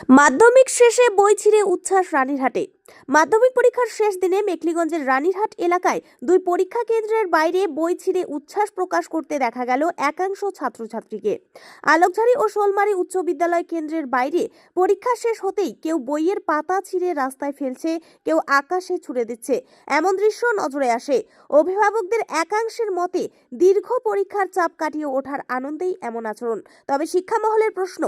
মাধ্যমিক শেষে বই ছিঁড়ে উচ্ছ্বাস রানীরহাটে। মাধ্যমিক পরীক্ষার শেষ দিনে মেখলিগঞ্জের রানীরহাট এলাকায় দুই পরীক্ষা কেন্দ্রের বাইরে বই ছিঁড়ে উচ্ছ্বাস প্রকাশ করতে দেখা গেল একাংশ ছাত্রছাত্রীকে। আলোকঝাড়ি ও শোলমারী উচ্চ বিদ্যালয় কেন্দ্রের বাইরে পরীক্ষা শেষ হতেই কেউ বইয়ের পাতা ছিঁড়ে রাস্তায় ফেলছে, কেউ আকাশে ছুড়ে দিচ্ছে, এমন দৃশ্য নজরে আসে। অভিভাবকদের একাংশের মতে দীর্ঘ পরীক্ষার চাপ কাটিয়ে ওঠার আনন্দেই এমন আচরণ। তবে শিক্ষা মহলের প্রশ্ন,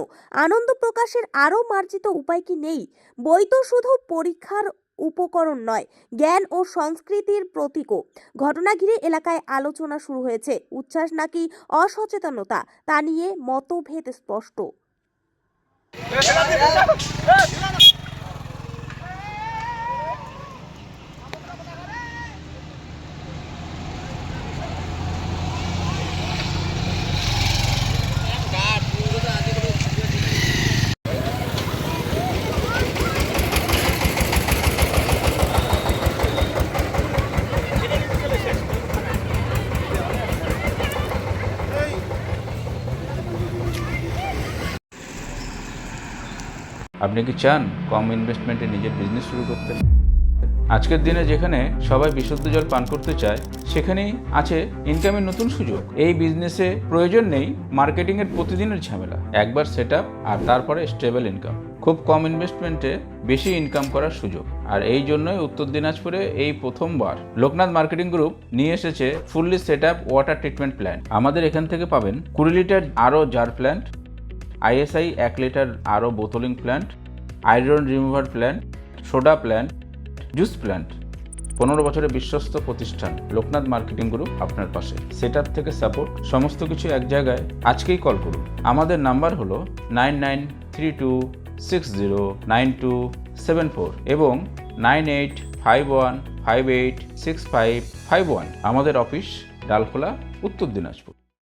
আনন্দ প্রকাশের আরও মার্জিত উপায় কি নেই? বই তো শুধু পরীক্ষার উপকরণ নয়, জ্ঞান ও সংস্কৃতির প্রতীকও। ঘটনা ঘিরে এলাকায় আলোচনা শুরু হয়েছে। উচ্ছ্বাস নাকি অসচেতনতা, তা নিয়ে মতভেদ স্পষ্ট। আপনি কি চান কম ইনভেস্টমেন্টে নিজের বিজনেস শুরু করতে? আজকের দিনে যেখানে সবাই বিশুদ্ধ জল পান করতে চায়, সেখানেই আছে ইনকামের নতুন সুযোগ। এই বিজনেসে প্রয়োজন নেই মার্কেটিংয়ের প্রতিদিনের ঝামেলা। একবার সেট আপ আর তারপরে স্টেবল ইনকাম। খুব কম ইনভেস্টমেন্টে বেশি ইনকাম করার সুযোগ। আর এই জন্যই উত্তর দিনাজপুরে এই প্রথমবার লোকনাথ মার্কেটিং গ্রুপ নিয়ে এসেছে fully set up water treatment plant. আমাদের এখান থেকে পাবেন 20 লিটার আরও জার প্ল্যান্ট, ISI 1 লিটার আরও bottling plant, iron remover plant, soda plant, juice plant. 15 বছরের বিশ্বস্ত প্রতিষ্ঠান লোকনাথ মার্কেটিং গ্রুপ আপনার পাশে। সেট আপ থেকে সাপোর্ট, সমস্ত কিছু এক জায়গায়। আজকেই কল করুন। আমাদের নাম্বার হলো 9932609274 এবং 9851586551। আমাদের অফিস ডালখোলা, উত্তর দিনাজপুর।